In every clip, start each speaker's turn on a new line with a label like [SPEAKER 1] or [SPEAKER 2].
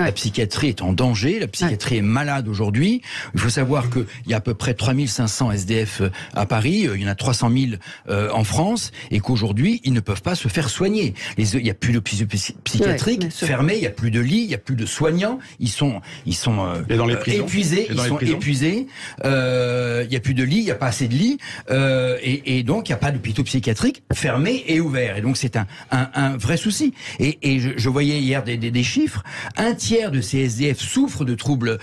[SPEAKER 1] La psychiatrie est en danger, la psychiatrie est malade aujourd'hui. Il faut savoir qu'il y a à peu près 3500 SDF à Paris, il y en a 300 000 en France, et qu'aujourd'hui, ils ne peuvent pas se faire soigner. Il n'y a plus de psychiatrique fermé, il n'y a plus de lits, il n'y a plus de soignants, ils sont épuisés, il n'y a plus de lits, il n'y a pas assez de lits, et donc il n'y a pas d'hôpitaux psychiatriques fermés et ouverts. Et donc c'est un vrai souci. Et je voyais hier des chiffres, un tiers de ces SDF souffrent de troubles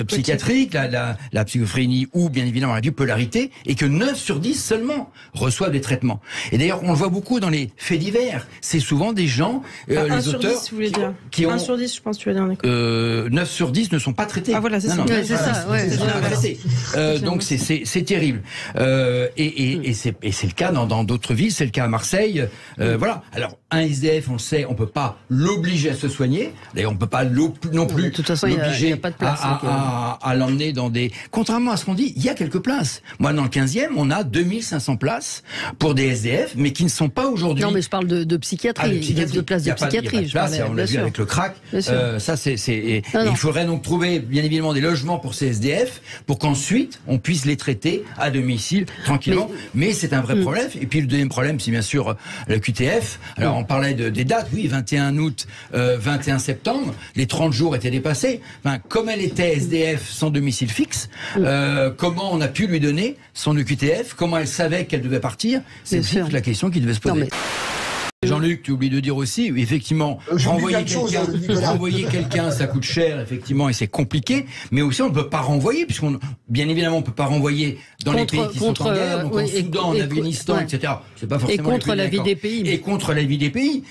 [SPEAKER 1] psychiatriques, la schizophrénie ou bien évidemment la bipolarité, et que 9 sur 10 seulement reçoivent des traitements. Et d'ailleurs, on le voit beaucoup dans les faits divers. C'est souvent des gens, les
[SPEAKER 2] 1 sur
[SPEAKER 1] auteurs,
[SPEAKER 2] 10, vous voulez dire.
[SPEAKER 1] qui ont
[SPEAKER 2] 1 sur 10, je pense que tu vas dire.
[SPEAKER 1] 9 sur 10 ne sont pas traités.
[SPEAKER 2] Ah voilà, c'est ça.
[SPEAKER 1] Donc c'est terrible. Et c'est le cas dans d'autres villes, c'est le cas à Marseille. Voilà. Alors un SDF, on le sait, on peut pas l'obliger à se soigner. D'ailleurs, on peut pas non plus l'obliger à l'emmener dans des. Contrairement à ce qu'on dit, il y a quelques places. Moi, dans le 15e, on a 2500 places pour des SDF, mais qui ne sont pas aujourd'hui.
[SPEAKER 3] Non, mais je parle de psychiatrie. Il y a de places de psychiatrie.
[SPEAKER 1] On l'a vu avec le crack. Ça, il faudrait donc trouver, bien évidemment, des logements pour ces SDF, pour qu'ensuite on puisse les traiter à domicile tranquillement. Mais c'est un vrai problème. Et puis le deuxième problème, c'est bien sûr le QTF. Alors on parlait des dates. Oui, 21 août, 21 septembre. Les 30 jours étaient dépassés. Enfin, comme elle était SDF sans domicile fixe, comment on a pu lui donner son EQTF? Comment elle savait qu'elle devait partir? C'est aussi la question qui devait se poser. Jean-Luc, tu oublies de dire aussi, effectivement, renvoyer quelqu'un, ça coûte cher, effectivement, et c'est compliqué, mais aussi on ne peut pas renvoyer, bien évidemment, on ne peut pas renvoyer dans les pays qui sont en guerre, donc en Soudan, en Afghanistan, etc. C'est pas forcément
[SPEAKER 3] et contre la vie des pays.
[SPEAKER 1] Et contre la vie des pays.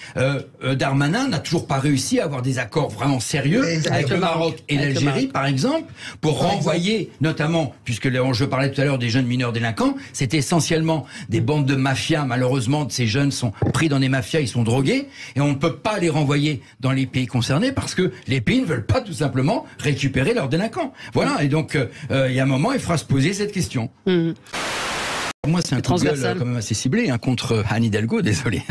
[SPEAKER 1] Darmanin n'a toujours pas réussi à avoir des accords vraiment sérieux avec le Maroc et l'Algérie, par exemple, pour renvoyer, notamment, puisque je parlais tout à l'heure des jeunes mineurs délinquants, c'était essentiellement des bandes de mafias, malheureusement, ces jeunes sont pris dans des mafias, ils sont drogués, et on ne peut pas les renvoyer dans les pays concernés parce que les pays ne veulent pas tout simplement récupérer leurs délinquants. Voilà, et donc il y a un moment, il faudra se poser cette question. Moi, c'est un coup de gueule quand même assez ciblé contre Anne Hidalgo, désolé.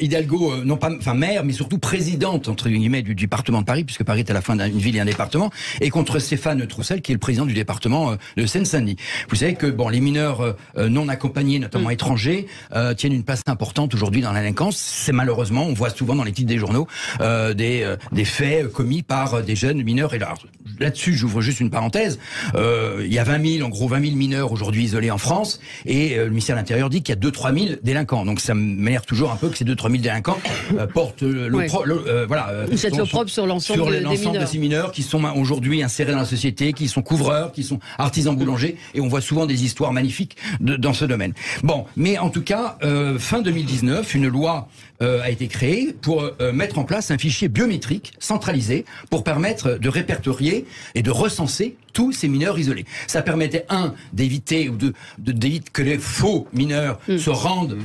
[SPEAKER 1] Hidalgo, non pas, maire, mais surtout présidente entre guillemets du département de Paris, puisque Paris est à la fois une ville et un département, et contre Stéphane Troussel, qui est le président du département de Seine-Saint-Denis. Vous savez que les mineurs non accompagnés, notamment étrangers, tiennent une place importante aujourd'hui dans la délinquance. C'est malheureusement, on voit souvent dans les titres des journaux des faits commis par des jeunes mineurs. Et là-dessus, j'ouvre juste une parenthèse. Il y a 20 000 mineurs aujourd'hui isolés en France. Et le ministère de l'Intérieur dit qu'il y a 2-3 000 délinquants. Donc ça m'énerve toujours un peu que ces 2-3 000 délinquants portent
[SPEAKER 3] cette l'opprobre sur l'ensemble
[SPEAKER 1] de ces mineurs qui sont aujourd'hui insérés dans la société, qui sont couvreurs, qui sont artisans boulangers. Et on voit souvent des histoires magnifiques dans ce domaine. Bon, mais en tout cas, fin 2019, une loi a été créée pour mettre en place un fichier biométrique centralisé pour permettre de répertorier et de recenser tous ces mineurs isolés. Ça permettait, d'éviter que les faux mineurs se rendent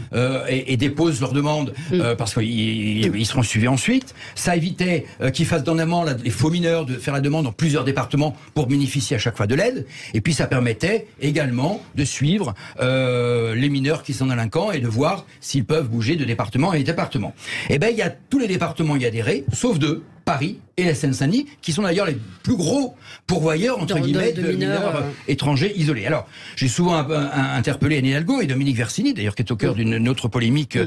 [SPEAKER 1] et déposent leur demande parce qu'ils seront suivis ensuite. Ça évitait qu'ils fassent en amont les faux mineurs de faire la demande dans plusieurs départements pour bénéficier à chaque fois de l'aide. Et puis ça permettait également de suivre les mineurs qui sont délinquants et de voir s'ils peuvent bouger de département et département. Et ben tous les départements y adhéraient, sauf 2. Paris et la Seine-Saint-Denis, qui sont d'ailleurs les plus gros pourvoyeurs, entre guillemets, de mineurs étrangers isolés. Alors, j'ai souvent interpellé Anne Hidalgo et Dominique Versini, d'ailleurs, qui est au cœur d'une autre polémique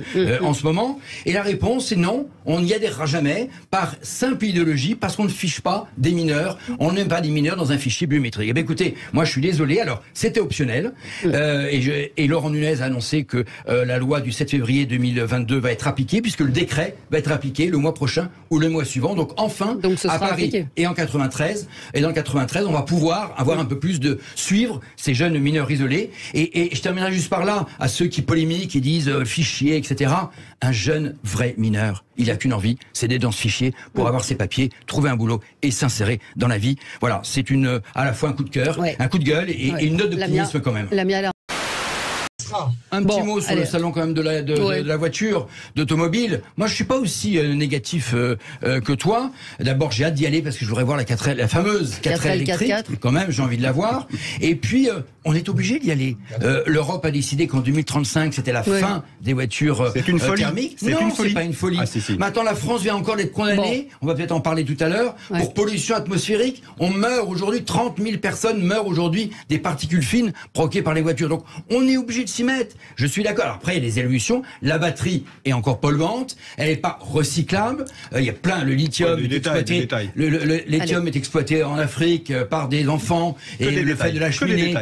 [SPEAKER 1] en ce moment. Et la réponse, c'est non, on n'y adhérera jamais, par simple idéologie, parce qu'on ne fiche pas des mineurs, on n'aime pas des mineurs dans un fichier biométrique. Eh bien, écoutez, moi, je suis désolé, alors, c'était optionnel, et Laurent Nunez a annoncé que la loi du 7 février 2022 va être appliquée, puisque le décret va être appliqué le mois prochain ou le mois suivant. Donc enfin, à Paris appliqué. Et en 93, et dans le 93, on va pouvoir avoir un peu plus de suivre ces jeunes mineurs isolés. Et je terminerai juste par là, à ceux qui polémiquent et disent fichier, etc. Un jeune vrai mineur, il n'a qu'une envie, c'est d'être dans ce fichier pour avoir ses papiers, trouver un boulot et s'insérer dans la vie. Voilà, c'est à la fois un coup de cœur, un coup de gueule et une note d'optimisme quand même. Un petit mot sur le salon quand même de la voiture, d'automobile. Moi, je suis pas aussi négatif que toi. D'abord, j'ai hâte d'y aller parce que je voudrais voir la fameuse 4L électrique. Quand même, j'ai envie de la voir. Et puis, on est obligé d'y aller. L'Europe a décidé qu'en 2035, c'était la fin des voitures thermiques. Non, c'est pas une folie. Maintenant, la France vient encore d'être condamnée. On va peut-être en parler tout à l'heure. Pour pollution atmosphérique, on meurt aujourd'hui. 30 000 personnes meurent aujourd'hui des particules fines provoquées par les voitures. Donc, on est obligé de s'y mettre. Je suis d'accord. Alors après, il y a des évolutions. La batterie est encore polluante. Elle n'est pas recyclable. Il y a plein. Le lithium est exploité. Le lithium est exploité en Afrique par des enfants. Et le fait de la cheminée.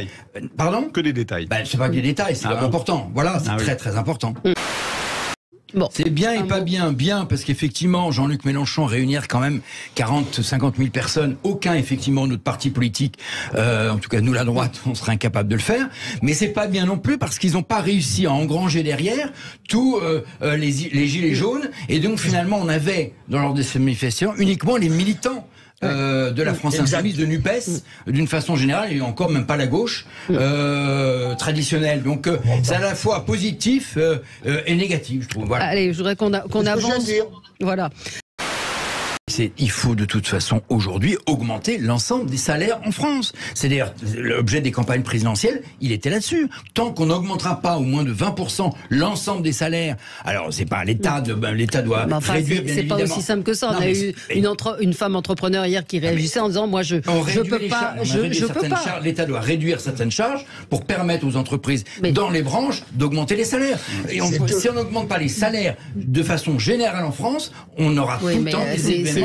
[SPEAKER 1] Pardon ?
[SPEAKER 2] Que des détails.
[SPEAKER 1] C'est pas que des détails, c'est important. Voilà, c'est très très important. Bon. C'est bien et pas bien. Bien parce qu'effectivement, Jean-Luc Mélenchon réunir quand même 50 000 personnes. Aucun, effectivement, notre parti politique, en tout cas nous la droite, on serait incapable de le faire. Mais c'est pas bien non plus parce qu'ils n'ont pas réussi à engranger derrière tous les gilets jaunes. Et donc finalement, on avait dans l'ordre des manifestations uniquement les militants. De la France insoumise, de NUPES, d'une façon générale, et encore même pas la gauche traditionnelle. Donc c'est à la fois positif et négatif, je trouve. Voilà.
[SPEAKER 3] Allez, je voudrais qu'on avance. Voilà.
[SPEAKER 1] Il faut de toute façon aujourd'hui augmenter l'ensemble des salaires en France. C'est d'ailleurs l'objet des campagnes présidentielles, il était là-dessus. Tant qu'on n'augmentera pas au moins de 20% l'ensemble des salaires, alors c'est pas l'État doit réduire.
[SPEAKER 3] C'est pas aussi simple que ça. On a eu une femme entrepreneur hier qui réagissait en disant moi je peux pas.
[SPEAKER 1] L'État doit réduire certaines charges pour permettre aux entreprises dans les branches d'augmenter les salaires. Et si on n'augmente pas les salaires de façon générale en France, on aura tout le temps des